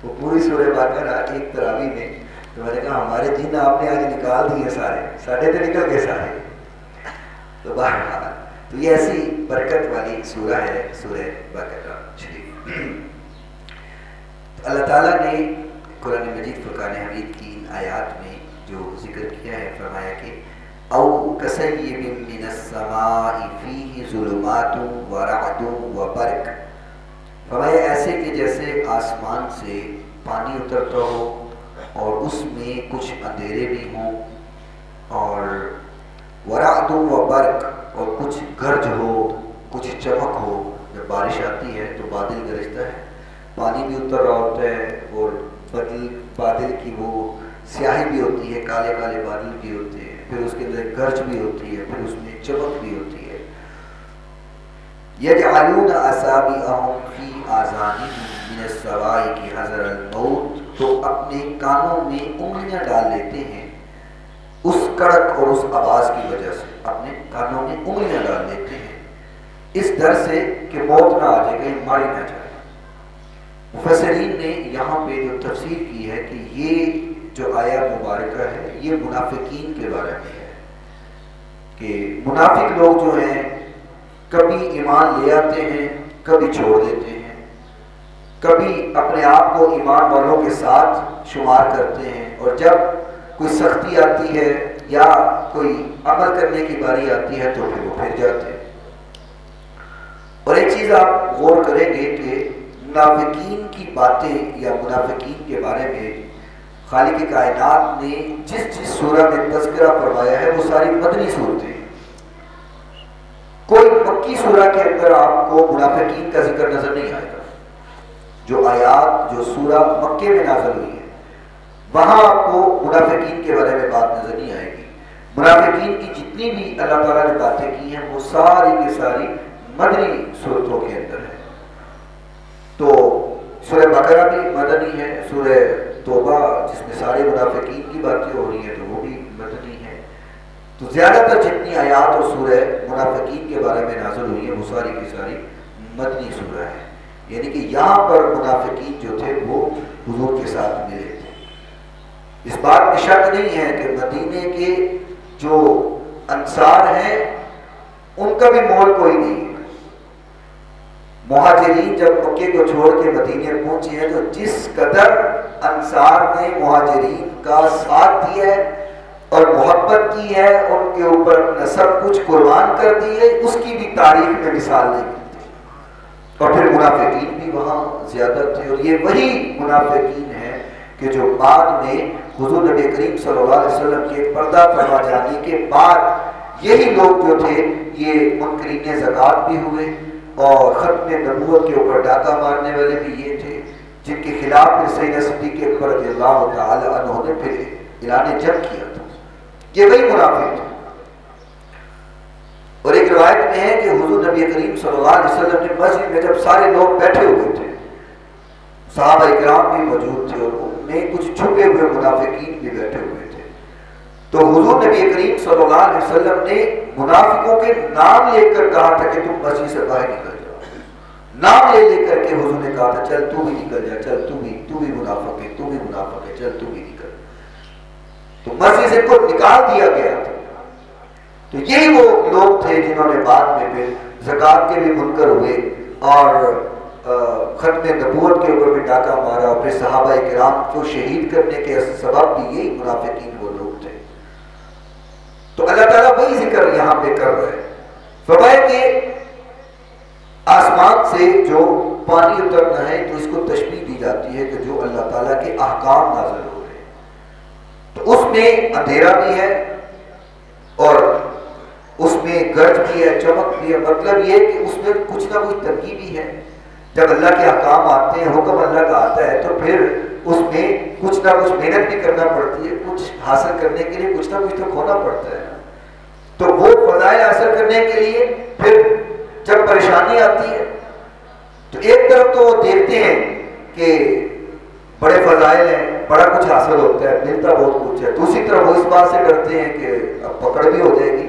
وہ پوری سورہ بقرہ ایک تراویح میں، تو میں نے کہا ہمارے جن آپ نے آج نکال دیے سارے، ساڑھے تو نکل گئے سارے. تو بہرحال تو یہ ایسی برکت والی سورہ ہے سورہ بقرہ شریف. اللہ تعالیٰ نے قرآن مجید فرقان حمید کی ان آیات میں جو ذکر کیا ہے، فرمایا کہ او کصیب من السماء فیہ ظلمات ورعد وبرق، فرمایا ایسے کہ جیسے آسمان سے پانی اترتا ہو اور اس میں کچھ اندھیرے بھی ہوں، اور ورعد وبرق، اور کچھ گرج ہو، کچھ چمک ہو. جب بارش آتی ہے تو بادل گرجتا ہے، پانی بھی اتر رہا ہوتا ہے، اور بادل کی وہ سیاہی بھی ہوتی ہے، کالے کالے بادل بھی ہوتے ہیں، پھر اس کے اندر گرج بھی ہوتی ہے، پھر اس میں چمک بھی ہوتی ہے. یجعلون اصابعهم فی آذانہم من الصواعق حذر الموت، تو اپنے کانوں میں انگلیاں ڈال لیتے ہیں اس کڑک اور اس آواز کی وجہ سے، اپنے کانوں میں انگلیاں ڈال لیتے ہیں اس ڈر سے کہ موت نہ آ جائے، کہیں ماری نہ جائے. مفسرین نے یہاں پہ جو تفسیر کی ہے کہ یہ جو آیا مبارکہ ہے یہ منافقین کے بارے میں ہے، کہ منافق لوگ جو ہیں کبھی ایمان لے آتے ہیں، کبھی چھوڑ دیتے ہیں، کبھی اپنے آپ کو ایمان والوں کے ساتھ شمار کرتے ہیں، اور جب کوئی سختی آتی ہے یا کوئی عمل کرنے کی باری آتی ہے تو پھر وہ پھر جاتے ہیں. اور ایک چیز آپ غور کریں گے کہ منافقین کی باتیں یا منافقین کے بارے میں خالق کائنات نے جس جس سورہ میں تذکرہ فرمایا ہے وہ ساری مدنی صورتیں ہیں. کوئی مکی سورہ کے اندر آپ کو منافقین کا ذکر نظر نہیں آئے گا. جو آیات جو سورہ مکے میں نازل ہوئی ہے وہاں آپ کو منافقین کے بارے میں بات نظر نہیں آئے گی. منافقین کی جتنی بھی اللہ تعالیٰ نے باتیں کی ہیں وہ ساری کی ساری مدنی صورتوں کے اندر ہے. تو سورہ بقرہ بھی مدنی ہے، سورہ توبہ جس میں سارے منافقین کی باتیں ہو رہی ہیں تو وہ بھی مدنی ہے. تو زیادہ تر جتنی آیات اور سورہ منافقین کے بارے میں نازل ہوئی ہیں وہ ساری کی ساری مدنی سورہ ہے. یعنی کہ یہاں پر منافقین جو تھے وہ حضور کے ساتھ ملے تھے. اس بات میں شک نہیں ہے کہ مدینے کے جو انصار ہیں ان کا بھی مول کوئی نہیں ہے. مہاجرین جب مکے کو چھوڑ کے مدینے پہنچے ہیں تو جس قدر انصار نے مہاجرین کا ساتھ دیا ہے اور محبت کی ہے، ان کے اوپر اپنا سب کچھ قربان کر دی ہے، اس کی بھی تاریخ میں مثال نہیں ملتی. اور پھر منافقین بھی وہاں زیادہ تھے، اور یہ وہی منافقین ہیں کہ جو بعد میں حضور نبی کریم صلی اللہ علیہ وسلم کے پردہ فرما جانے کے بعد یہی لوگ جو تھے یہ منکرین زکوٰۃ بھی ہوئے، اور ختم نبوت کے اوپر ڈاکہ مارنے والے بھی یہ تھے، جن کے خلاف پھر سیدنا صدیق اکبر رضی اللہ تعالی عنہ نے پھر اعلان جنگ کیا تھا. یہ وہی منافق تھے. اور ایک روایت میں ہے کہ حضور نبی کریم صلی اللہ علیہ وسلم نے مسجد میں جب سارے لوگ بیٹھے ہوئے تھے، صحابہ اکرام بھی موجود تھے اور ان میں کچھ چھپے ہوئے منافقین بھی بیٹھے ہوئے تھے، تو حضور نبی کریم صلی اللہ علیہ وسلم نے منافقوں کے نام لے کر کہا تھا کہ تم مسجد سے باہر نکل جاؤ. نام لے لے کر کے حضور نے کہا تھا چل تو بھی نکل جا، چل تو بھی منافق ہے، تو بھی منافق ہے، چل تو بھی نکل. تو مسجد سے کو نکال دیا گیا تھا. تو یہی وہ لوگ تھے جنہوں نے بعد میں پھر زکوٰۃ کے بھی منکر ہوئے اور ختم نبوت کے اوپر بھی ڈاکہ مارا، اور پھر صحابہ کرام کو شہید کرنے کے سبب بھی یہی منافقین وہ لوگ تھے. تو اللہ تعالیٰ وہی ذکر یہاں پہ کر رہا ہے. فرمایا کہ آسمان سے جو پانی اترنا ہے تو اس کو تشبیہ دی جاتی ہے کہ جو اللہ تعالیٰ کے احکام نازل ہو رہے ہیں تو اس میں اندھیرا بھی ہے اور اس میں گرج بھی ہے، چمک بھی ہے. مطلب یہ کہ اس میں کچھ نہ کچھ تنگی بھی ہے. جب اللہ کے احکام آتے ہیں، حکم اللہ کا آتا ہے تو پھر اس میں کچھ نہ کچھ محنت بھی کرنا پڑتی ہے. کچھ حاصل کرنے کے لیے کچھ نہ کچھ تو کھونا پڑتا ہے. تو وہ فضائل حاصل کرنے کے لیے پھر جب پریشانی آتی ہے تو ایک طرف تو وہ دیکھتے ہیں کہ بڑے فضائل ہیں، بڑا کچھ حاصل ہوتا ہے، ملتا بہت کچھ ہے. دوسری طرف وہ اس بات سے ڈرتے ہیں کہ اب پکڑ بھی ہو جائے گی،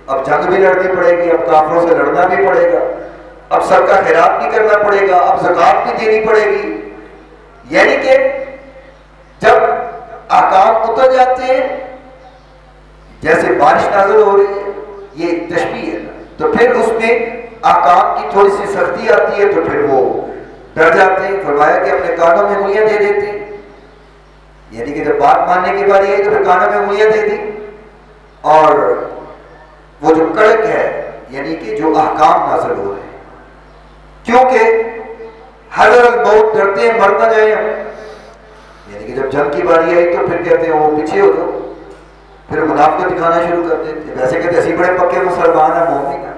اب جنگ بھی لڑنی پڑے گی، اب کافروں سے لڑنا بھی پڑے گا، اب سب کا خیرات بھی کرنا پڑے گا، اب زکوٰۃ بھی دینی پڑے گی. یعنی کہ جب احکام اتر جاتے ہیں، جیسے بارش نازل ہو رہی ہے، یہ تشبیہ ہے، تو پھر اس میں احکام کی تھوڑی سی سختی آتی ہے تو پھر وہ ڈر جاتے ہیں. فرمایا کہ اپنے کانوں میں انگلیاں دے دیتے ہیں، یعنی کہ جب بات ماننے کی باری آئی تو پھر کانوں میں انگلیاں دے دی. اور وہ جو کڑک ہے یعنی کہ جو احکام نازل ہو رہے ہیں، کیونکہ حذر الموت، ڈرتے ہیں مر نہ جائیں ہم، یعنی کہ جب جنگ کی باری آئی تو پھر کہتے ہیں وہ پیچھے ہو جاؤ، پھر منافقت دکھانا شروع کر دیتے ہیں. ویسے کہتے اسی بڑے پکے مسلمان ہیں، مومن ہیں،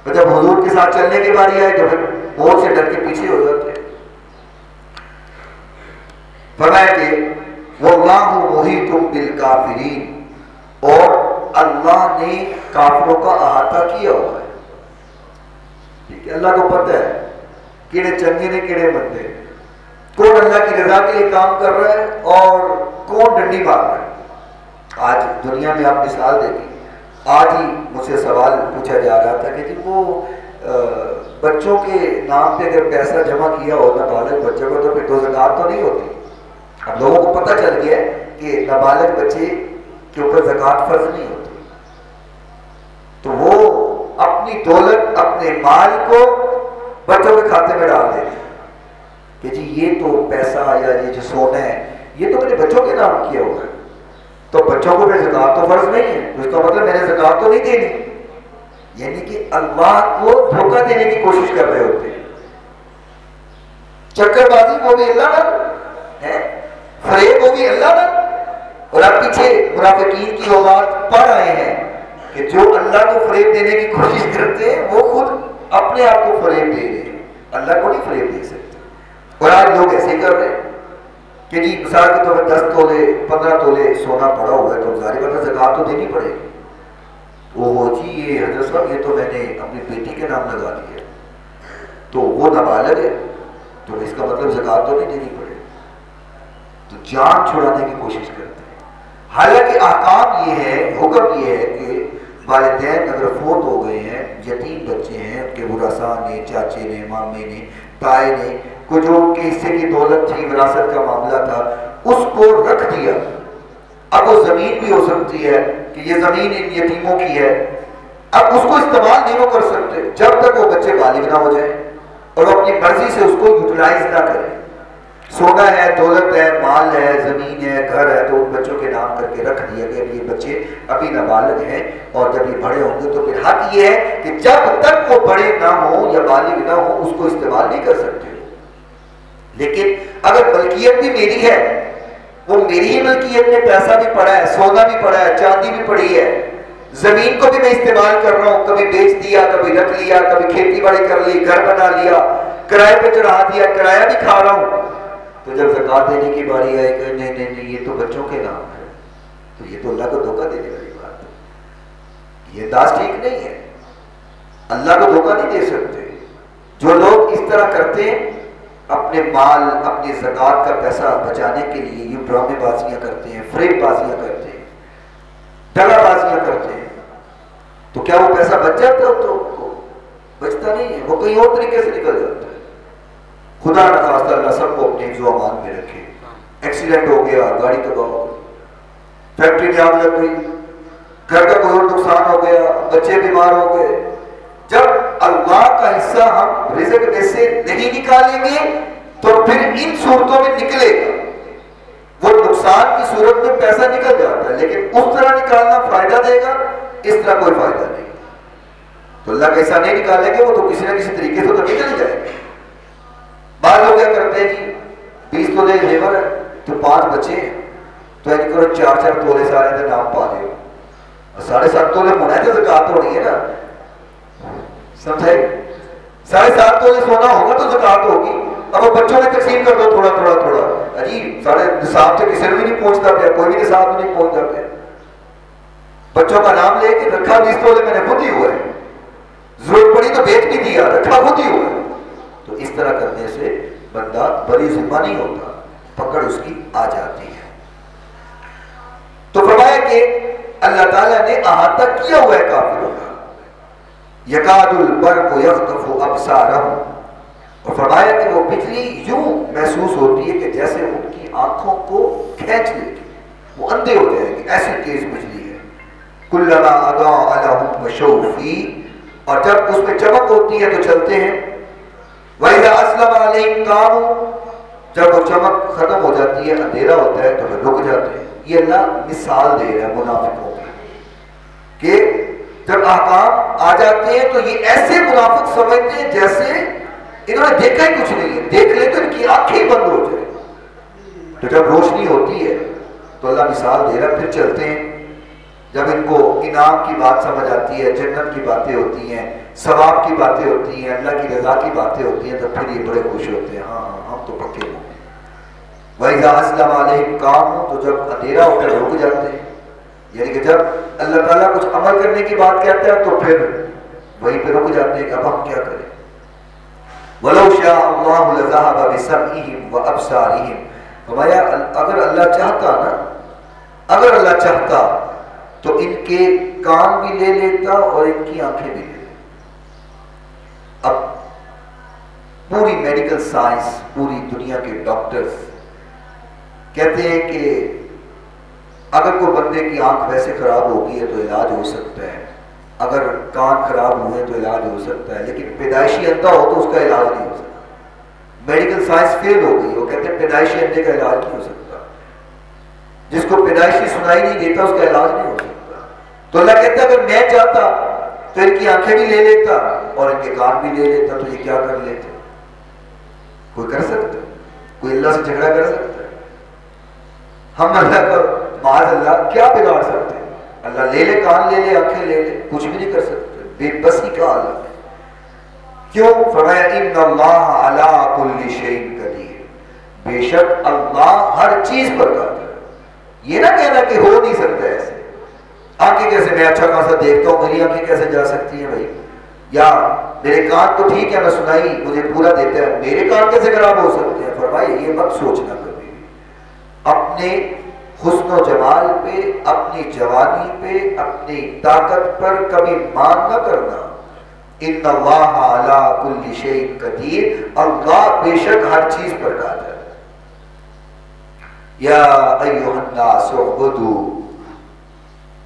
اور جب حضور کے ساتھ چلنے کی باری آئی تو پھر موت سے ڈر کے پیچھے ہو جاتے ہیں. فرمایا کہ واللہ محیط بالکافرین، اور اللہ نے کافروں کا احاطہ کیا ہوا ہے. ٹھیک ہے، اللہ کو پتہ ہے کیڑے چنگے نے کیڑے بندے، کون اللہ کی رضا کے لیے کام کر رہا ہے اور کون ڈنڈی مار رہا ہے. آج دنیا میں آپ مثال دیکھیں، آج ہی مجھ سے سوال پوچھا جا رہا تھا کہ جی وہ بچوں کے نام پہ اگر پیسہ جمع کیا ہو نابالغ بچوں کو تو پھر تو زکوٰۃ تو نہیں ہوتی. اب لوگوں کو پتہ چل گیا کہ نابالغ بچے کے اوپر زکوٰۃ فرض نہیں ہوتی، تو وہ اپنی دولت، اپنے مال کو بچوں کے کھاتے میں ڈال دیتے کہ جی یہ تو پیسہ یا یہ جو سونا ہے یہ تو میرے بچوں کے نام کیا ہوا ہے، تو بچوں کو پھر زکوٰۃ تو فرض نہیں ہے، تو اس کا مطلب میں نے زکوٰۃ تو نہیں دینی. یعنی کہ اللہ کو دھوکہ دینے کی کوشش کر رہے ہوتے ہیں. چکر بازی وہ بھی اللہ ہے، فریب وہ بھی اللہ ہے. اور آپ پیچھے منافقین کی اوقات پڑھ رہے ہیں کہ جو اللہ کو فریب دینے کی کوشش کرتے ہیں وہ خود اپنے آپ کو فریب دے رہے ہیں، اللہ کو نہیں فریب دے سکتے. اور آج لوگ ایسے کر رہے ہیں کہ جی مثال کے طور پر 10 تولے 15 تولے سونا پڑا ہوا ہے تو ظاہر بات ہے زکوٰۃ تو دینی پڑے گی. وہ جی یہ حضرت صاحب یہ تو میں نے اپنی بیٹی کے نام لگا دیا تو وہ نابالغ ہے تو اس کا مطلب زکوٰۃ تو نہیں دینی پڑے گی. تو جان چھڑانے کی کوشش کرتے ہیں. حالانکہ احکام یہ ہے، حکم یہ ہے کہ والدین اگر فوت ہو گئے ہیں، یتیم بچے ہیں، ان کے ورثاء نے، چاچے نے، مامے نے، تائے نے، کو جو ان کے حصے کی دولت تھی، وراثت کا معاملہ تھا، اس کو رکھ دیا. اب وہ زمین بھی ہو سکتی ہے کہ یہ زمین ان یتیموں کی ہے، اب اس کو استعمال نہیں وہ کر سکتے جب تک وہ بچے بالغ نہ ہو جائیں اور وہ اپنی مرضی سے اس کو یوٹیلائز نہ کریں. سونا ہے، دولت ہے، مال ہے، زمین ہے، گھر ہے، تو ان بچوں کے نام کر کے رکھ دیا کہ یہ بچے ابھی نابالغ ہیں اور جب یہ بڑے ہوں گے تو پھر حق یہ ہے کہ جب تک وہ بڑے نہ ہوں یا بالغ نہ ہوں اس کو استعمال نہیں کر سکتے. لیکن اگر ملکیت بھی میری ہے، وہ میری ہی ملکیت میں پیسہ بھی پڑا ہے، سونا بھی پڑا ہے، چاندی بھی پڑی ہے، زمین کو بھی میں استعمال کر رہا ہوں، کبھی بیچ دیا، کبھی رکھ لیا، کبھی کھیتی باڑی کر لی، گھر بنا لیا، کرائے پہ چڑھا دیا، کرایہ بھی کھا رہا ہوں، تو جب زکوٰۃ دینے کی باری آئے کہ نہیں نہیں نہیں یہ تو بچوں کے نام ہے، تو یہ تو اللہ کو دھوکہ دینے والی بات ہے. یہ انداز ٹھیک نہیں ہے، اللہ کو دھوکہ نہیں دے سکتے. جو لوگ اس طرح کرتے ہیں اپنے مال، اپنی زکوٰۃ کا پیسہ بچانے کے لیے یہ ڈرامے بازیاں کرتے ہیں، فریب بازیاں کرتے ہیں، دغا بازیاں کرتے ہیں، تو کیا وہ پیسہ بچ جاتا ہے؟ تو بچتا نہیں ہے، وہ کہیں اور طریقے سے نکل جاتا ہے. خدا نخواستہ اللہ سب کو اپنے حفظ و امان میں رکھے. ایکسیڈنٹ ہو گیا، گاڑی تباہ ہو گئی، فیکٹری میں آگ لگ گئی، گھر کا کوئی اور نقصان ہو گیا، بچے بیمار ہو گئے، جب اللہ کا حصہ ہم رزق میں سے نہیں نکالیں گے تو پھر ان صورتوں میں نکلے گا. وہ نقصان کی صورت میں پیسہ نکل جاتا ہے لیکن اس طرح نکالنا فائدہ دے گا، اس طرح کوئی فائدہ نہیں. تو اللہ کا حصہ نہیں نکالیں گے وہ تو کسی نہ کسی طریقے سے تو نکل جائے گا. بعض لوگ کیا کرتے ہیں جی 20 تولے زیور ہے تو 5 بچے ہیں تو ایک کرو 4 تولے سارے دے نام پا دے، 7.5 تولے ہونا ہے تو زکوٰۃ ہو رہی ہے نا، سمجھے؟ 7.5 تولے سونا ہوگا تو زکوٰۃ ہوگی. اب وہ بچوں میں تقسیم کر دو تھوڑا تھوڑا تھوڑا، جی سارے نصاب سے کسی بھی نہیں پہنچتا پیا، کوئی بھی نصاب میں نہیں پہنچتا پیا. بچوں کا نام لے کے رکھا 20 تولے میں نے خود ہی ہوا ہے، ضرورت پڑی تو بیچ بھی دیا، رکھا خود ہی ہوا ہے. تو اس طرح کرنے سے بندہ بری ذمہ نہیں ہوتا، پکڑ اس کی آ جاتی ہے. تو فرمایا کہ اللہ تعالیٰ نے احاطہ کیا ہوا ہے کافروں کا. یکاد البرق یخطف ابصارہم، اور فرمایا کہ وہ بجلی یوں محسوس ہوتی ہے کہ جیسے ان کی آنکھوں کو کھینچ لے گی، وہ اندھے ہو جائیں گے، ایسی تیز بجلی ہے۔ کلما اضاء لهم مشوا فيه، اور جب اس میں چمک ہوتی ہے تو چلتے ہیں۔ وَإِذَا أَظْلَمَ عَلَيْهِمْ قَامُوا، جب وہ چمک ختم ہو جاتی ہے، اندھیرا ہوتا ہے تو پھر رک جاتے ہیں۔ یہ اللہ مثال دے رہا ہے منافقوں کی کہ جب احکام آ جاتے ہیں تو یہ ایسے منافق سمجھتے ہیں جیسے انہوں نے دیکھا ہی کچھ نہیں ہے، دیکھ لے تو ان کی آنکھیں بند ہو جائیں۔ تو جب روشنی ہوتی ہے تو اللہ مثال دے رہا، پھر چلتے ہیں۔ جب ان کو انعام کی بات سمجھ آتی ہے، جنت کی باتیں ہوتی ہیں، ثواب کی باتیں ہوتی ہیں، اللہ کی رضا کی باتیں ہوتی ہیں، تو پھر یہ بڑے خوش ہوتے ہیں، ہاں ہم تو پکے ہوں۔ وَإِذَا أَظْلَمَ عَلَيْهِمْ قَامُوا، تو جب اندھیرا ہو کر رک جاتے ہیں، یعنی کہ جب اللہ تعالیٰ کچھ عمل کرنے کی بات کہتا ہے تو پھر وہیں پہ رک جاتے ہیں کہ اب ہم کیا کریں۔ وَلَوْ شَاءَ اللَّهُ لَذَهَبَ بِسَمْعِهِمْ وَأَبْصَارِهِمْ، فرمایا اگر اللہ چاہتا نا، اگر اللہ چاہتا تو ان کے کان بھی لے لیتا اور ان کی آنکھیں بھی لے لیتا۔ اب پوری میڈیکل سائنس، پوری دنیا کے ڈاکٹرز کہتے ہیں کہ اگر کوئی بندے کی آنکھ ویسے خراب ہوگی ہے تو علاج ہو سکتا ہے، اگر کان خراب ہوئے تو علاج ہو سکتا ہے، لیکن پیدائشی اندھا ہو تو اس کا علاج نہیں ہو سکتا۔ میڈیکل سائنس فیل ہو گئی، وہ کہتے ہیں پیدائشی اندھے کا علاج نہیں ہو سکتا، جس کو پیدائشی سنائی نہیں دیتا اس کا علاج نہیں ہو سکتا۔ تو اللہ کہتا ہے اگر میں چاہتا تو ان کی آنکھیں بھی لے لیتا اور ان کے کان بھی لے لیتا، تو یہ کیا کر لیتے؟ کوئی کر سکتا ہے؟ کوئی اللہ سے جھگڑا کر سکتا ہے؟ ہم اللہ کو معاذ اللہ کیا بگاڑ سکتے ہیں؟ اللہ لے لے، کان لے لے، آنکھیں لے لے، کچھ بھی نہیں کر سکتے، بے بسی کا عالم ہے۔ کیوں؟ فرمایا ان اللہ علی کل شیء قدیر، بے شک اللہ ہر چیز پر قادر ہے۔ یہ نہ کہنا کہ ہو نہیں سکتا ایسے، آنکھیں کیسے، میں اچھا خاصا دیکھتا ہوں، میری آنکھیں کیسے جا سکتی ہیں بھائی؟ یا میرے کان تو ٹھیک ہے، میں سنائی مجھے پورا دیتا ہے، میرے کان کیسے خراب ہو سکتے ہیں؟ فرمایا یہ مت سوچنا کبھی بھی، اپنے حسن و جمال پہ، اپنی جوانی پہ، اپنی طاقت پر کبھی مان نہ کرنا۔ ان اللہ علی کل شیء قدیر، اللہ بے شک ہر چیز پر قادر ہے۔ یا ایھا الناس اعبدوا،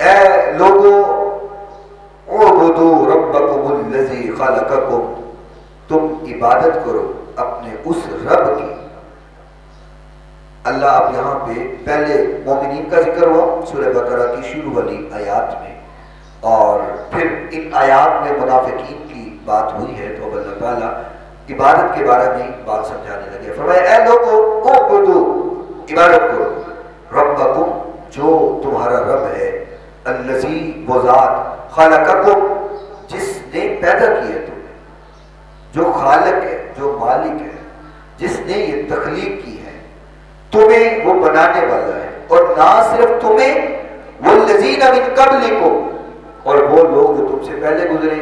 اے لوگو اعبدوا ربکم الذی خلقکم، تم عبادت کرو اپنے اس رب کی۔ اللہ اب یہاں پہ پہلے مومنین کا ذکر ہوا سورہ بقرہ کی شروع والی آیات میں، اور پھر ان آیات میں منافقین کی بات ہوئی ہے، تو اب اللہ تعالیٰ عبادت کے بارے میں بات سمجھانے لگے۔ فرمایا اے لوگو اعبدوا، عبادت کرو، ربکم، جو تمہارا رب ہے، الذی، وہ ذات، خلقکم، جس نے پیدا کیا تمہیں، جو خالق ہے، جو مالک ہے، جس نے یہ تخلیق کی ہے، تمہیں وہ بنانے والا ہے، اور نہ صرف تمہیں، والذین من قبلکم، اور وہ لوگ جو تم سے پہلے گزرے۔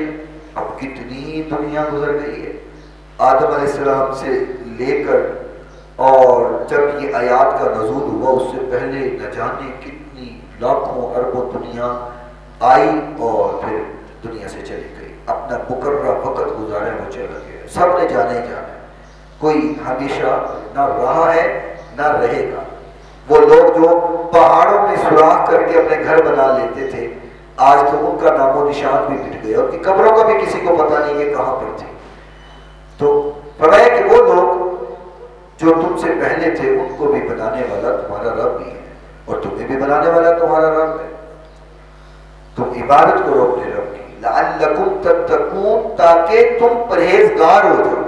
اب کتنی دنیا گزر گئی ہے، آدم علیہ السلام سے لے کر، اور جب یہ آیات کا نزول ہوا اس سے پہلے نہ جانے کتنی لاکھوں اربوں دنیا آئی اور پھر دنیا سے چلی گئی، اپنا مقررہ وقت گزارا وہ چلا گیا، سب نے جانا ہی جانا ہے، کوئی ہمیشہ نہ رہا ہے نہ رہے گا۔ وہ لوگ جو پہاڑوں میں سوراخ کر کے اپنے گھر بنا لیتے تھے، آج تو ان کا نام و نشان بھی مٹ گیا، ان کی قبروں کا بھی کسی کو پتہ نہیں کہ کہاں پر تھی۔ تو فرمایا کہ وہ لوگ جو تم سے پہلے تھے ان کو بھی بنانے والا تمہارا رب بھی ہے، اور تمہیں بھی بنانے والا تمہارا رب ہے۔ تم عبادت کرو اپنے رب کی، لعلکم تتقون، تاکہ تم پرہیزگار ہو جاؤ۔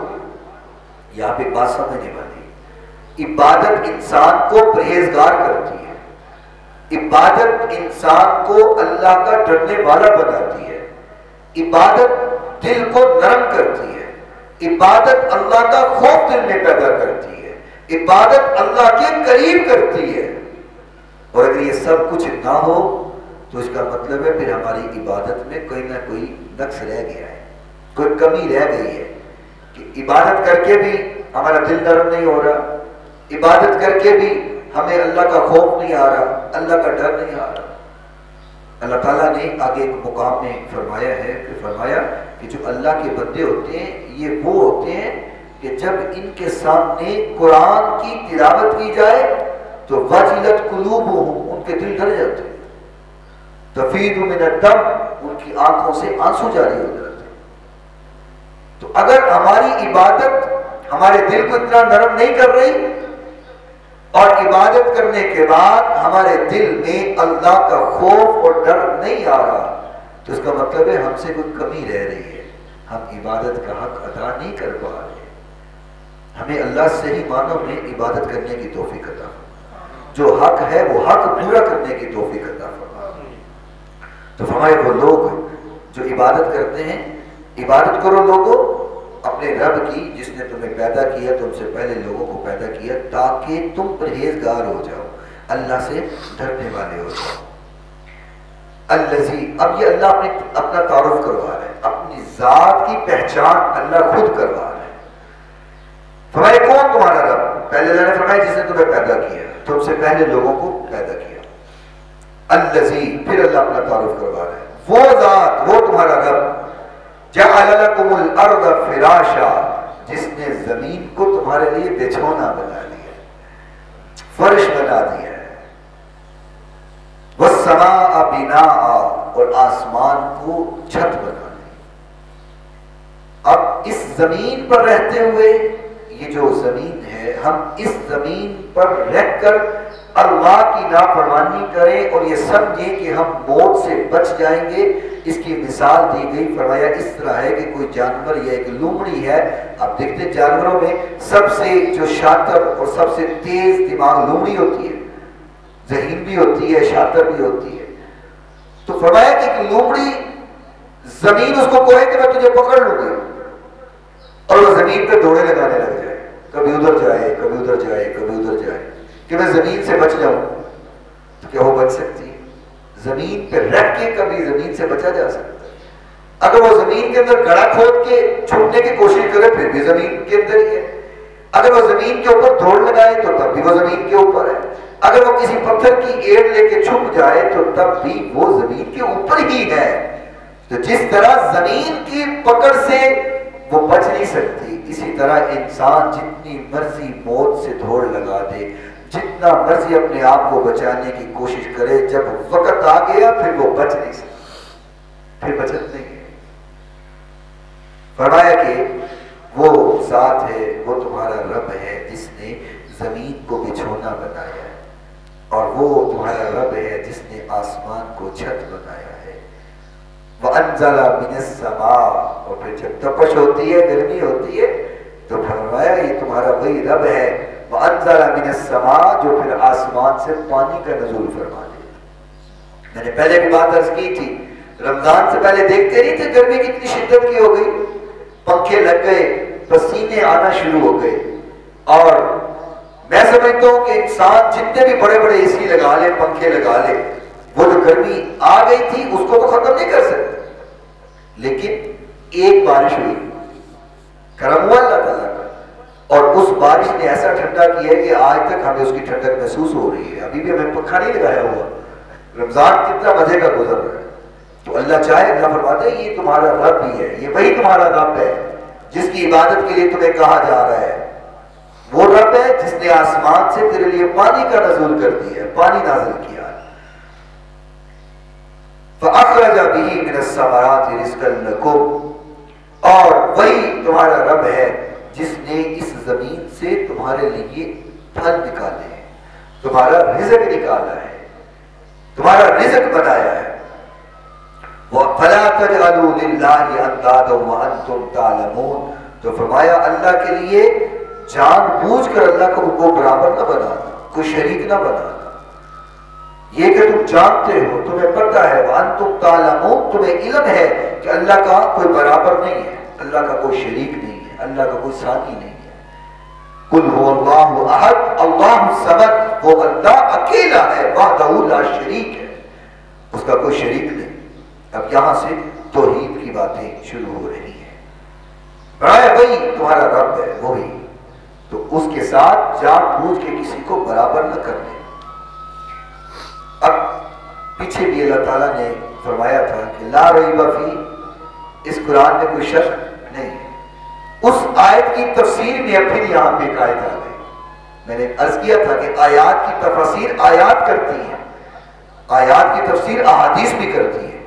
یہاں پہ بات سمجھنے والی، عبادت انسان کو پرہیزگار کرتی ہے، عبادت انسان کو اللہ کا ڈرنے والا بناتی ہے، عبادت دل کو نرم کرتی ہے، عبادت اللہ کا خوف دل میں پیدا کرتی ہے، عبادت اللہ کے قریب کرتی ہے۔ اور اگر یہ سب کچھ نہ ہو تو اس کا مطلب ہے پھر ہماری عبادت میں کوئی نہ کوئی نقص رہ گیا ہے، کوئی کمی رہ گئی ہے، کہ عبادت کر کے بھی ہمارا دل نرم نہیں ہو رہا، عبادت کر کے بھی ہمیں اللہ کا خوف نہیں آ رہا، اللہ کا ڈر نہیں آ رہا۔ اللہ تعالیٰ نے آگے ایک مقام میں فرمایا ہے کہ جو اللہ کے بندے ہوتے ہیں یہ وہ ہوتے ہیں کہ جب ان کے سامنے قرآن کی تلاوت کی جائے تو وجلت قلوبہم، ان کے دل ڈر جاتے، تفیض من الدم، ان کی آنکھوں سے آنسو جاری ہو جاتے۔ تو اگر ہماری عبادت ہمارے دل کو اتنا نرم نہیں کر رہی اور عبادت کرنے کے بعد ہمارے دل میں اللہ کا خوف اور ڈر نہیں آ رہا تو اس کا مطلب ہے ہم سے کوئی کمی رہ رہی ہے، ہم عبادت کا حق ادا نہیں کر پا رہے۔ ہمیں اللہ صحیح معنوں میں عبادت کرنے کی توفیق عطا فرمائے، جو حق ہے وہ حق پورا کرنے کی توفیق عطا فرمائے۔ تو فرمائے وہ لوگ جو عبادت کرتے ہیں، عبادت کرو لوگوں اپنے رب کی جس نے تمہیں پیدا کیا، تم سے پہلے لوگوں کو پیدا کیا تاکہ تم پرہیزگار ہو جاؤ، اللہ سے ڈرنے والے ہو جاؤ۔ الذی، اب یہ اللہ اپنا تعارف کروا رہے ہیں، اپنی ذات کی پہچان اللہ خود کروا رہے ہیں۔ فرمائے کون تمہارا رب؟ پہلے اللہ نے فرمایا جس نے تمہیں پیدا کیا، تم سے پہلے لوگوں کو پیدا کیا۔ الذی، پھر اللہ اپنا تعارف کروا رہے ہیں، وہ ذات، وہ تمہارا رب، جعل لکم الارض فراشا، جس نے زمین کو تمہارے لیے بچھونا بنا دیا، فرش بنا دیا ہے، والسماء بناء، اور آسمان کو چھت بنا دی۔ اب اس زمین پر رہتے ہوئے، یہ جو زمین ہے، ہم اس زمین پر رہ کر اللہ کی نافرمانی کریں اور یہ سمجھیں کہ ہم موت سے بچ جائیں گے، اس کی مثال دی گئی۔ فرمایا اس طرح ہے کہ کوئی جانور یا ایک لومڑی ہے، آپ دیکھتے ہیں جانوروں میں سب سے جو شاطر اور سب سے تیز دماغ لومڑی ہوتی ہے، ذہین بھی ہوتی ہے، شاطر بھی ہوتی ہے۔ تو فرمایا کہ ایک لومڑی زمین اس کو کہے کہ میں تجھے پکڑ لوں گی، اور وہ زمین پہ دوڑے لگانے لگ جائے، کبھی ادھر جائے کبھی ادھر جائے کبھی ادھر جائے کہ میں زمین سے بچ جاؤں، تو کیا وہ بچ سکتی ہے؟ زمین پہ رہ کے کبھی زمین سے بچا جا سکتا ہے؟ اگر وہ زمین کے اندر گڑھا کھود کے چھپنے کی کوشش کرے پھر بھی زمین کے اندر ہی ہے، اگر وہ زمین کے اوپر دوڑ لگائے تو تب بھی وہ زمین کے اوپر ہے، اگر وہ کسی پتھر کی ایڑ لے کے چھپ جائے تو تب بھی وہ زمین کے اوپر ہی ہے۔ تو جس طرح زمین کی پکڑ سے وہ بچ نہیں سکتی، اسی طرح انسان جتنی مرضی موت سے دوڑ لگا دے، جتنا مرضی اپنے آپ کو بچانے کی کوشش کرے، جب وقت آ گیا پھر وہ بچ نہیں سکتا، پھر بچت نہیں ہے۔ فرمایا کہ وہ ذات ہے، وہ تمہارا رب ہے جس نے زمین کو بچھونا بنایا ہے، اور وہ تمہارا رب ہے جس نے آسمان کو چھت بنایا ہے۔ وَأَنزَلَ مِنَ السَّمَاءِ، اور پھر جب تپش ہوتی ہے، گرمی ہوتی ہے، تو فرمایا یہ تمہارا وہی رب ہے وَأَنزَلَ مِنَ السَّمَاءِ، جو پھر آسمان سے پانی کا نزول فرما دے۔ میں نے پہلے بھی بات عرض کی تھی، رمضان سے پہلے دیکھتے نہیں تھے گرمی کتنی شدت کی ہو گئی، پنکھے لگ گئے، پسینے آنا شروع ہو گئے، اور میں سمجھتا ہوں کہ انسان جتنے بھی بڑے بڑے اے سی لگا لے، پنکھے لگا لے، وہ جو گرمی آ گئی تھی اس کو تو ختم نہیں کر سکتے، لیکن ایک بارش ہوئی، کرم ہوا اللہ تعالیٰ کا، اور اس بارش نے ایسا ٹھنڈا کیا ہے کہ آج تک ہمیں اس کی ٹھنڈک محسوس ہو رہی ہے۔ ابھی بھی ہمیں پنکھا نہیں لگایا ہوا، رمضان کتنا مزے کا گزر رہا ہے۔ تو اللہ چاہے، اللہ فرماتا ہے یہ تمہارا رب ہی ہے، یہ وہی تمہارا رب ہے جس کی عبادت کے لیے تمہیں کہا جا رہا ہے۔ وہ رب ہے جس نے آسمان سے تیرے لیے پانی کا نزول کر دیا ہے، پانی نازل کیا ہے۔ فَأَخْرَجَ بِهِ مِنَ الثَّمَرَاتِ رِزْقًا لَكُمْ، اور وہی تمہارا رب ہے جس نے اس زمین سے تمہارے لیے پھل نکالے ہیں، تمہارا رزق نکالا ہے، تمہارا رزق بنایا ہے۔ فَلَا تَجْعَلُوا لِلَّهِ أَنْدَادًا وَأَنْتُمْ تَعْلَمُونَ، تو فرمایا اللہ کے لیے جان بوجھ کر اللہ کو برابر نہ بنانا، کوئی شریک نہ بنانا، یہ کہ تم جانتے ہو، تمہیں پتہ ہے، وَأَنْتُمْ تَعْلَمُونَ، تمہیں علم ہے کہ اللہ کا کوئی برابر نہیں ہے، اللہ کا کوئی شریک نہیں ہے، اللہ کا کوئی ثانی نہیں ہے۔ قُلْ هُوَ اللَّهُ أَحَدٌ اللَّهُ الصَّمَدُ، وہ اللہ اکیلا ہے، وحدہ لا شریک ہے، اس کا کوئی شریک نہیں۔ اب یہاں سے توحید کی باتیں شروع ہو رہی ہیں۔ برائے وہی تمہارا رب ہے، وہی، تو اس کے ساتھ جان بوجھ کے کسی کو برابر نہ کرنے۔ اب پیچھے بھی اللہ تعالیٰ نے فرمایا تھا کہ لا ریب فی، اس قرآن میں کوئی شک نہیں ہے، اس آیت کی تفسیر میں پھر یہاں پہ ایک آیت آ گئی. میں نے عرض کیا تھا کہ آیات کی تفسیر آیات کرتی ہیں، آیات کی تفسیر احادیث بھی کرتی ہے.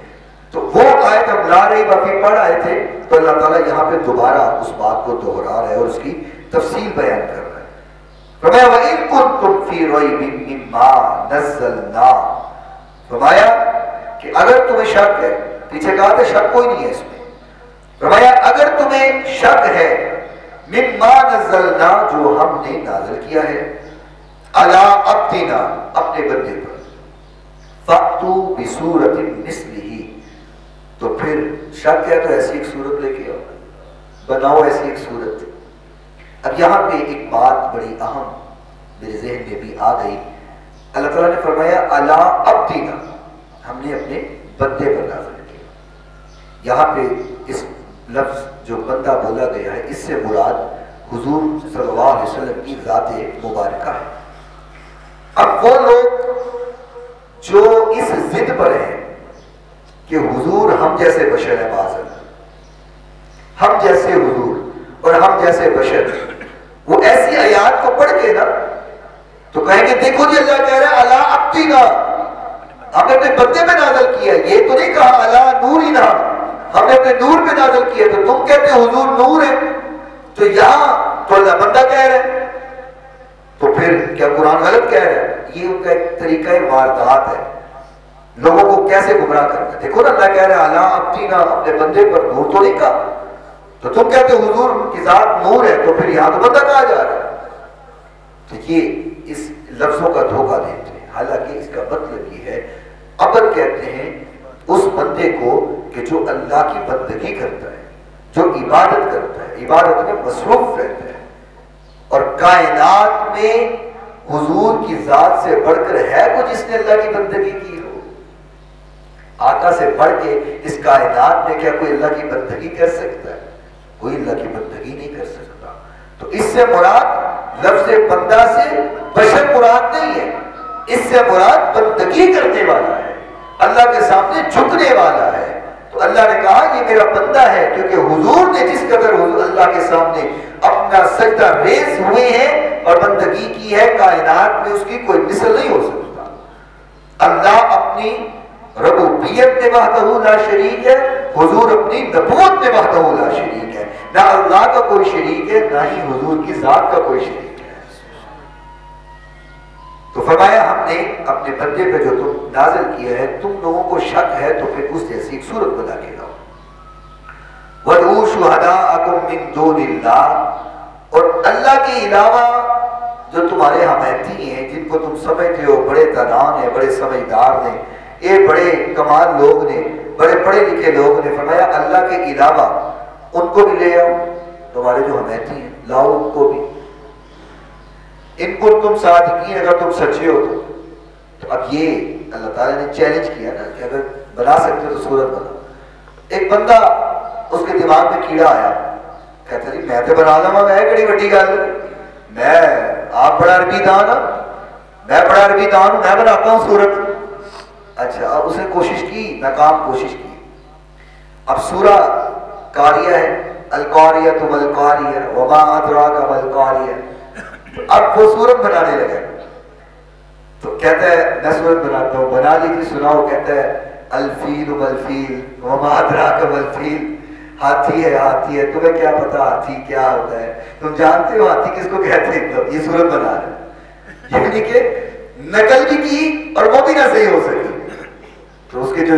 تو وہ آیت ہم لا ریب فیہ پڑھ آئے تھے تو اللہ تعالیٰ یہاں پہ دوبارہ اس بات کو دہرا رہا ہے اور اس کی تفصیل بیان کر رہا ہے. فرمایا وَإِن كُنتُمْ فِي رَيْبٍ مِّمَّا نَزَّلْنَا، فرمایا کہ اگر تمہیں شک ہے، پیچھے کہا تھا شک کوئی نہیں ہے اس میں، فرمایا اگر تمہیں شک ہے مِّمَّا نَزَّلْنَا جو ہم نے نازل کیا ہے عَلَىٰ عَبْدِنَا اپنے بندے پر، فَأْتُوا بِسُورَةٍ مِّثْلِهِ، تو پھر شک ہے تو ایسی ایک صورت لے کے آؤ، بناؤ ایسی ایک صورت. اب یہاں پہ ایک بات بڑی اہم میرے ذہن میں بھی آ گئی. اللہ تعالیٰ نے فرمایا عَلَىٰ عَبْدِنَا، ہم نے اپنے بندے پر نازل کیا. یہاں پہ اس لفظ جو بندہ بولا گیا ہے اس سے مراد حضور صلی اللہ علیہ وسلم کی ذات مبارکہ ہے. اب وہ لوگ جو اس ضد پر ہیں کہ حضور ہم جیسے بشر ہیں، بازل ہم جیسے حضور اور ہم جیسے بشر، وہ ایسی آیات کو پڑھ کے نا تو کہیں گے دیکھو جی اللہ کہہ رہا ہے عَلَىٰ عَبْدِنَا، ہم نے اپنے بندے پہ نازل کیا. یہ تو نہیں کہا عَلَىٰ نُورِنَا، ہم نے اپنے نور پہ نازل کیا. تو تم کہتے حضور نور ہے، تو یہاں تو اللہ بندہ کہہ رہے ہیں، تو پھر کیا قرآن غلط کہہ رہا ہے؟ یہ ان کا ایک طریقہ واردات ہے لوگوں کو کیسے گمراہ کرنا. دیکھو نا اللہ کہہ رہا ہے عَلَىٰ عَبْدِنَا، اپنے بندے پر نور تو نہیں کہا، تو تم کہتے حضور کی ذات نور ہے، تو پھر یہاں تو بندہ کہا جا رہا ہے. تو یہ اس لفظوں کا دھوکہ دیتے ہیں. حالانکہ اس کا مطلب یہ ہے عبد کہتے ہیں اس بندے کو کہ جو اللہ کی بندگی کرتا ہے، جو عبادت کرتا ہے، عبادت میں مصروف رہتا ہے. اور کائنات میں حضور کی ذات سے بڑھ کر ہے کوئی جس نے اللہ کی بندگی کی ہو؟ آقا سے بڑھ کے اس کائنات میں کیا کوئی اللہ کی بندگی کر سکتا ہے؟ کوئی اللہ کی بندگی نہیں کر سکتا. تو اس سے مراد لفظ بندہ سے بشر مراد نہیں ہے، اس سے مراد بندگی کرنے والا ہے، اللہ کے سامنے جھکنے والا ہے. تو اللہ نے کہا یہ میرا بندہ ہے، کیونکہ حضور نے جس قدر حضور اللہ کے سامنے اپنا سجدہ ریز ہوئے ہیں اور بندگی کی ہے، کائنات میں اس کی کوئی مثل نہیں ہو سکتا. اللہ اپنی ربوبیت میں وحدہ لا شریک ہے، حضور اپنی نبوت میں وحدہ لا شریک ہے. نہ اللہ کا کوئی شریک ہے، نہ ہی حضور کی ذات کا کوئی شریک ہے. تو فرمایا ہم نے اپنے بندے پہ جو تم نازل کیا ہے، تم لوگوں کو شک ہے تو پھر اس جیسی ایک صورت بنا کے لاؤ. وَادْعُوا شُهَدَاءَكُم مِّن دُونِ اللَّهِ، اور اللہ کے علاوہ جو تمہارے حمایتی ہیں، جن کو تم سمجھتے ہو بڑے دانان ہیں، بڑے سمجھدار ہیں، یہ بڑے کمال لوگ نے، بڑے پڑھے لکھے لوگ نے، فرمایا اللہ کے علاوہ ان کو بھی لے آؤ. تمہارے جو حمایتی ہیں لاؤ ان کو بھی. ان کو تم صادقین، اگر تم سچے ہو تو. اب یہ اللہ تعالیٰ نے چیلنج کیا نا کہ اگر بنا سکتے ہو تو صورت بناؤ. ایک بندہ اس کے دماغ میں کیڑا آیا، کہتا جی میں تو بنا لوں گا، میں کڑی وڈی گل، میں آپ بڑا عربی دان ہوں، میں بڑا عربی دان ہوں، میں بناتا ہوں صورت. اچھا اب اس نے کوشش کی، ناکام کوشش کی. اب سورہ قاریہ ہے، القاریہ تو ملقاریہ وما ادراک ملقاریہ. اب وہ صورت بنانے لگا تو کہتا ہے میں صورت بناتا ہوں. بنا لی تھی، سناؤ. کہتا ہے الفیل ملفیل وما ادراک ملفیل، ہاتھی ہے ہاتھی ہے، تمہیں کیا پتا ہاتھی کیا ہوتا ہے؟ تم جانتے ہو ہاتھی کس کو کہتے ہیں؟ یہ صورت بنا رہے، یعنی کہ نقل بھی کی اور وہ بھی نہ صحیح ہو سکی. تو اس کے جو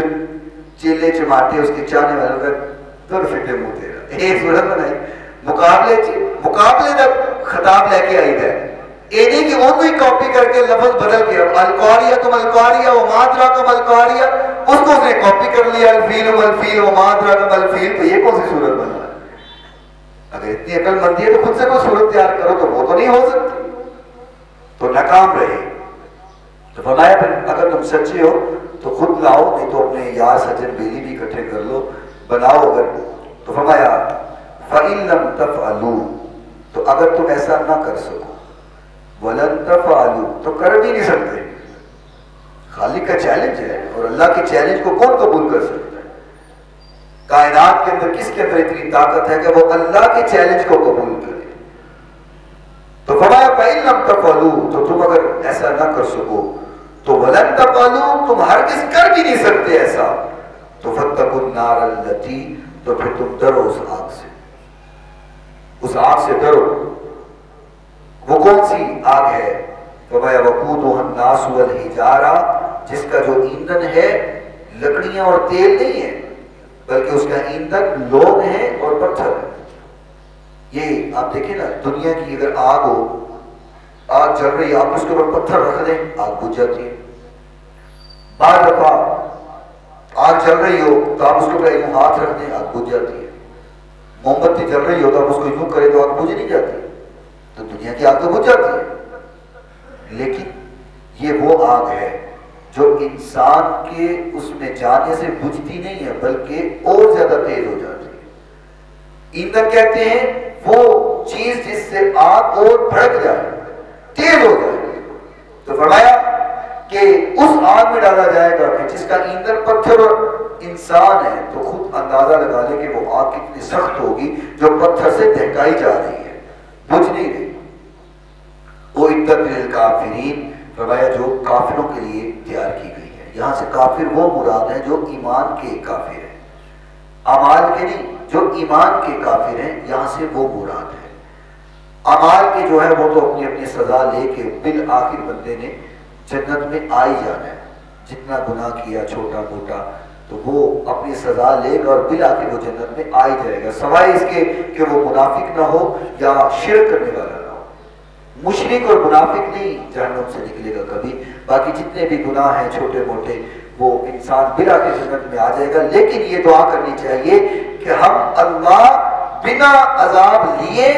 چیلے چماٹے اس کے چاہنے والوں کا دور فٹے منہ تیرا، ایک صورت بنائی. مقابلے تک خطاب لے کے آئی ہے، یہ نہیں کہ انہوں ہی کاپی کر کے لفظ بدل گیا. القاریہ تو ملقاریہ وما ادراک ملقاریہ، اس کو اس نے کاپی کر لیا، الفیل ملفیل وما ادراک ملفیل. تو یہ کون سی صورت بنا ہے؟ اگر اتنی عقل مندی ہے تو خود سے کوئی صورت تیار کرو، تو وہ تو نہیں ہو سکتی. تو ناکام رہے. تو فرمایا پھر اگر تم سچے ہو تو خود لاؤ، نہیں تو اپنے یار سجن بیلی بھی اکٹھے کر لو، بناؤ. اگر تو فرمایا فَإِن لَمْ تَفْعَلُوا، تو اگر تم ایسا نہ کر سکو، وَلَن تَفْعَلُوا، تو کر بھی نہیں سکتے. خالق کا چیلنج ہے، اور اللہ کے چیلنج کو کون قبول کر سکتا ہے؟ کائنات کے اندر کس کے اندر اتنی طاقت ہے کہ وہ اللہ کے چیلنج کو قبول کرے؟ تو فرمایا فَإِن لَمْ تَفْعَلُوا، تو تم اگر ایسا نہ کر سکو تو وَلَن تَفْعَلُوا، تم ہرگز کر بھی نہیں سکتے ایسا، تو فَاتَّقُوا النَّارَ الَّتِي، تو پھر تم ڈرو اس آگ سے، اس آگ سے ڈرو۔ وہ کون سی آگ ہے؟ فرمایا وَقُودُهَا النَّاسُ وَالْحِجَارَةُ، جس کا جو ایندھن ہے لکڑیاں اور تیل نہیں ہے، بلکہ اس کا ایندھن لوگ ہیں اور پتھر ہے۔ یہ آپ دیکھیں نا، دنیا کی اگر آگ ہو، آگ جل رہی ہے، آپ اس کے اوپر پتھر رکھ دیں آگ بجھ جاتی ہے۔ بعض دفعہ آگ جل رہی ہو تو آپ اس کے اوپر یوں ہاتھ رکھ دیں، آگ بجھ جاتی ہے۔ موم بتی جل رہی ہو تو آپ اس کو یوں کریں تو آگ بجھ نہیں جاتی، تو دنیا کی آگ تو بجھ جاتی ہے۔ لیکن یہ وہ آگ ہے جو انسان کے اس میں جانے سے بجھتی نہیں ہے بلکہ اور زیادہ تیز ہو جاتی ہے۔ ایندھن کہتے ہیں وہ چیز جس سے آگ اور بھڑک جائے، تیز ہو جائے۔ تو فرمایا کہ اس آگ میں ڈالا جائے گا کہ جس کا ایندھن پتھر اور انسان ہے، تو خود اندازہ لگا لے کہ وہ آگ کتنی سخت ہوگی جو پتھر سے دہکائی جا رہی ہے، بجھ نہیں رہی۔ وہ عدت للکافرین، فرمایا جو کافروں کے لیے تیار کی گئی ہے۔ یہاں سے کافر وہ مراد ہیں جو ایمان کے کافر ہیں، اعمال کے نہیں، جو ایمان کے کافر ہیں، یہاں سے وہ مراد ہے۔ اعمال کے جو ہے وہ تو اپنی اپنی سزا لے کے بالآخر بندے نے جنت میں آ ہی جانا ہے۔ جتنا گناہ کیا چھوٹا موٹا تو وہ اپنی سزا لے گا اور بالآخر وہ جنت میں آ ہی جائے گا، سوائے اس کے کہ وہ منافق نہ ہو یا شرک کرنے والا نہ ہو۔ مشرک اور منافق نہیں جہنم سے نکلے گا کبھی، باقی جتنے بھی گناہ ہیں چھوٹے موٹے وہ انسان بالآخر جنت میں آ جائے گا۔ لیکن یہ دعا کرنی چاہیے کہ ہم اللہ بنا عذاب لیے،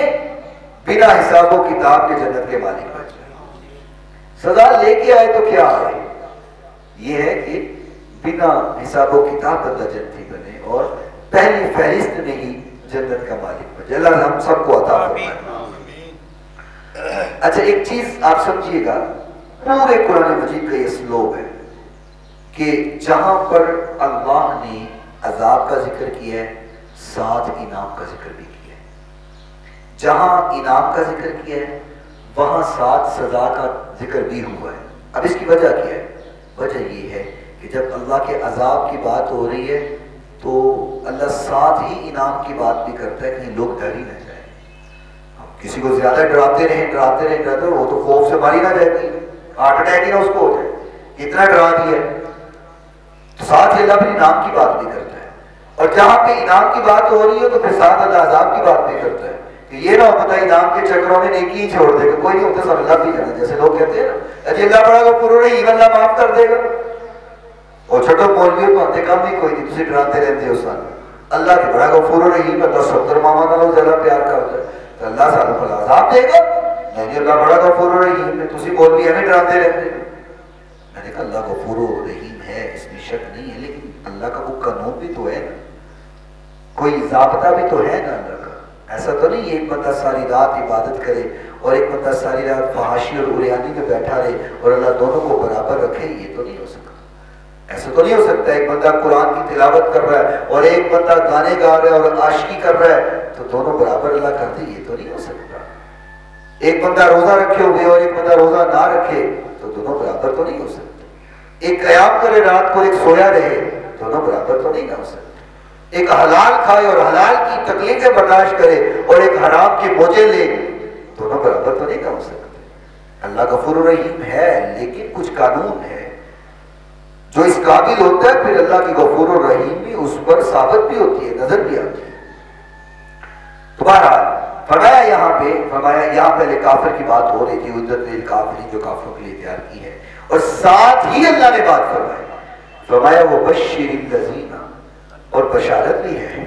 بنا حساب و کتاب کے جنت کے مالک بن جائیں۔ سزا لے کے آئے تو کیا آئے، یہ ہے کہ بنا حساب و کتاب بندہ جنتی بنے اور پہلی فہرست میں ہی جنت کا مالک بن جائے۔ اللہ ہم سب کو عطا فرمائے۔ اچھا ایک چیز آپ سمجھیے گا، پورے قرآن مجید کا یہ اسلوب ہے کہ جہاں پر اللہ نے عذاب کا ذکر کیا ہے ساتھ انعام کا ذکر بھی کیا ہے، جہاں انعام کا ذکر کیا ہے وہاں ساتھ سزا کا ذکر بھی ہوا ہے۔ اب اس کی وجہ کیا ہے؟ وجہ یہ ہے کہ جب اللہ کے عذاب کی بات ہو رہی ہے تو اللہ ساتھ ہی انعام کی بات بھی کرتا ہے، کہیں لوگ ڈر ہی نہ جائیں۔ کسی کو زیادہ ڈراتے رہیں وہ تو خوف سے ماری نہ جائے گی، ہارٹ اٹیک ہی نہ اس کو ہو جائے، اتنا ڈرا دیا ہے۔ تو ساتھ ہی اللہ پھر انعام کی بات بھی کرتا ہے، اور جہاں پہ انعام کی بات ہو رہی ہے تو پھر ساتھ اللہ عذاب کی بات بھی کرتا ہے کہ یہ نہ ہو پتا انعام کے چکروں میں نیکی ہی چھوڑ دے گا، کوئی نہیں ہوتا سب اللہ بھی جانا، جیسے لوگ کہتے ہیں نا اجی اللہ بڑا گا پورو نہیں اللہ معاف کر دے گا، اور چھوٹو مولوی تو آتے کام نہیں کوئی نہیں، تسی ڈراتے رہتے ہو سان اللہ کے بڑا غفور الرحیم اللہ 70 ماما نالوں زیادہ پیار کرتا ہے تو اللہ سانو بھلا عذاب دے گا؟ نہیں اللہ بڑا غفور الرحیم ہے، تسی مولوی ہمیں ڈراتے رہتے ہو۔ میں نے کہا اللہ غفور الرحیم ہے، اس میں شک نہیں ہے، لیکن اللہ کا وہ قانون بھی تو ہے نا، کوئی ضابطہ بھی تو ہے نا اللہ کا۔ ایسا تو نہیں ایک بندہ ساری رات عبادت کرے اور ایک بندہ ساری رات فحاشی اور عریانی میں بیٹھا رہے اور اللہ دونوں کو برابر رکھے، یہ تو نہیں ہو سکتا۔ ایسا تو نہیں ہو سکتا ایک بندہ قرآن کی تلاوت کر رہا ہے اور ایک بندہ گانے گا رہا ہے اور عاشقی کر رہا ہے تو دونوں برابر اللہ کر دے، یہ تو نہیں ہو سکتا۔ ایک بندہ روزہ رکھے ہوئے اور ایک بندہ روزہ نہ رکھے تو دونوں برابر تو نہیں ہو سکتے۔ ایک قیام کرے رات کو، ایک سویا رہے، دونوں برابر تو نہیں ہو سکتے۔ ایک حلال کھائے اور حلال کی تکلیفیں برداشت کرے اور ایک حرام کی موجے لے، دونوں برابر تو نہیں ہو سکتے۔ اللہ غفور الرحیم ہے لیکن کچھ قانون ہے، جو اس قابل ہوتا ہے پھر اللہ کی غفور الرحیم بھی اس پر ثابت بھی ہوتی ہے، نظر بھی آتی ہے۔ تو بہرحال فرمایا یہاں پہلے کافر کی بات ہو رہی تھی، عدت للکافرین جو کافروں کے لیے تیار کی ہے، اور ساتھ ہی اللہ نے بات فرمایا وہ بشر الذین، اور بشارت بھی ہے،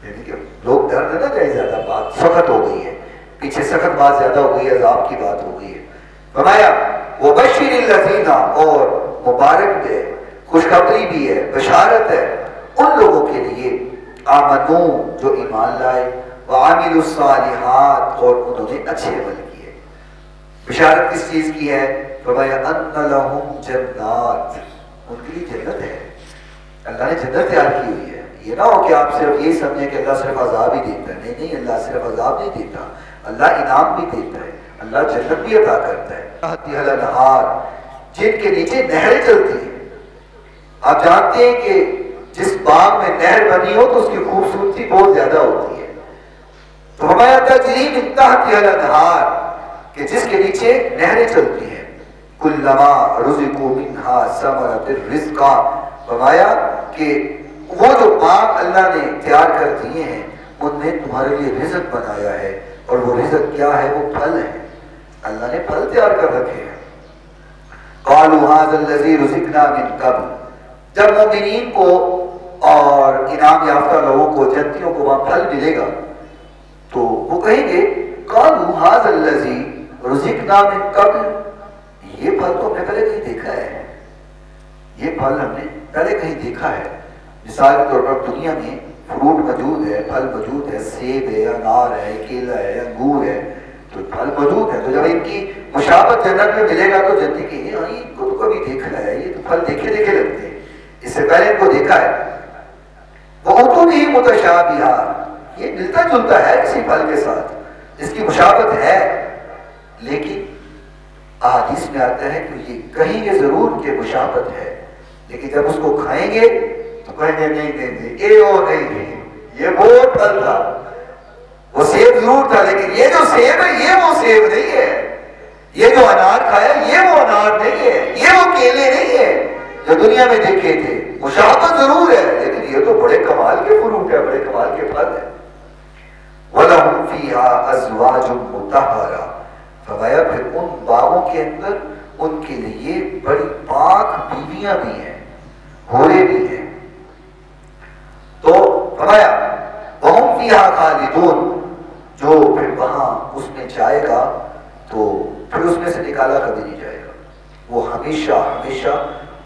یعنی کہ لوگ ڈر نہ جائے، زیادہ بات سخت ہو گئی ہے، پیچھے سخت بات زیادہ ہو گئی ہے، عذاب کی بات ہو گئی ہے۔ فرمایا وہ بشر الذین، اور مبارک ہے، خوشخبری بھی ہے، بشارت ہے ان لوگوں کے لیے آمنو جو ایمان لائے، وعاملوا الصالحات اور انہوں نے اچھے عمل کیے۔ بشارت کس چیز کی ہے؟ فرمایا ان لہم جنات، ان کے لیے جنت ہے، اللہ نے جنت تیار کی ہوئی ہے۔ یہ نہ ہو کہ آپ صرف یہ سمجھیں کہ اللہ صرف عذاب ہی دیتا ہے. نہیں نہیں، اللہ صرف عذاب نہیں دیتا، اللہ انعام بھی دیتا ہے، اللہ جنت بھی عطا کرتا ہے. تحتہا الانہار، جن کے نیچے نہریں چلتی ہیں. آپ جانتے ہیں کہ جس باغ میں نہر بنی ہو تو اس کی خوبصورتی بہت زیادہ ہوتی ہے. تو فرمایا تجری من تحتہا الانہار، کہ جس کے نیچے نہریں چلتی ہیں. کلما رزقوا منہا ثمرۃ الرزق، فرمایا کہ وہ جو باغ اللہ نے تیار کر دیے ہیں ان میں تمہارے لیے رزق بنایا ہے. اور وہ رزق کیا ہے؟ وہ پھل ہے. اللہ نے پھل تیار کر رکھے ہیں. قالوا هذا الذي رزقنا من قبل، جب مومنین کو اور انعام یافتہ لوگوں کو، جنتیوں کو وہاں پھل ملے گا تو وہ کہیں گے قالوا هذا الذي رزقنا من قبل، یہ پھل تو ہم نے پہلے کہیں دیکھا ہے، یہ پھل ہم نے پہلے کہیں دیکھا ہے. مثال کے طور پر دنیا میں فروٹ موجود ہے، پھل موجود ہے، سیب ہے، انار ہے، کیلا ہے، انگور ہے، تو پھل موجود ہے. تو جب ان کی مشابہت جنت میں ملے گا تو جنتی کہ ہاں ان کو تو کبھی دیکھا ہے، یہ تو پھل دیکھے دیکھے لگتے ہیں، اس سے پہلے ان کو دیکھا ہے. وَأُتُوا بِهِ مُتَشَابِهًا، یہ ملتا جلتا ہے کسی پھل کے ساتھ، اس کی مشابہت ہے. لیکن حدیث میں آتا ہے کہ یہ کہیں گے ضرور کہ مشابہت ہے، لیکن جب اس کو کھائیں گے تو کہیں گے نہیں نہیں نہیں، یہ وہ نہیں، یہ وہ پھل تھا، وہ سیب ضرور تھا لیکن یہ جو سیب ہے یہ وہ سیب نہیں ہے، یہ جو انار کھایا یہ وہ انار نہیں ہے، یہ وہ کیلے نہیں ہے جو دنیا میں دیکھے تھے. مشابہت ضرور ہے لیکن یہ تو بڑے کمال کے فروٹ ہے، بڑے کمال کے پھل ہے. وَلَهُمْ فِيهَا أَزْوَاجٌ مُطَهَّرَةٌ، فرمایا پھر ان باغوں کے اندر ان کے لیے بڑی پاک بیویاں بھی ہیں، حوریں بھی ہیں. تو فرمایا وَهُمْ فِيهَا خَالِدُونَ، جو پھر وہاں اس میں جائے گا تو پھر اس میں سے نکالا کبھی نہیں جائے گا، وہ ہمیشہ ہمیشہ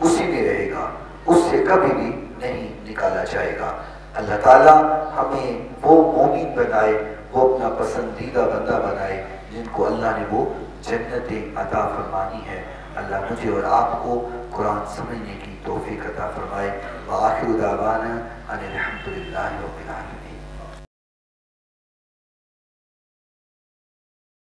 اسی میں رہے گا، اس سے کبھی بھی نہیں نکالا جائے گا. اللہ تعالیٰ ہمیں وہ مومن بنائے، وہ اپنا پسندیدہ بندہ بنائے جن کو اللہ نے وہ جنتیں عطا فرمانی ہے. اللہ مجھے اور آپ کو قرآن سمجھنے کی توفیق عطا فرمائے. وآخر دعوانا ان الحمد للہ رب العالمین.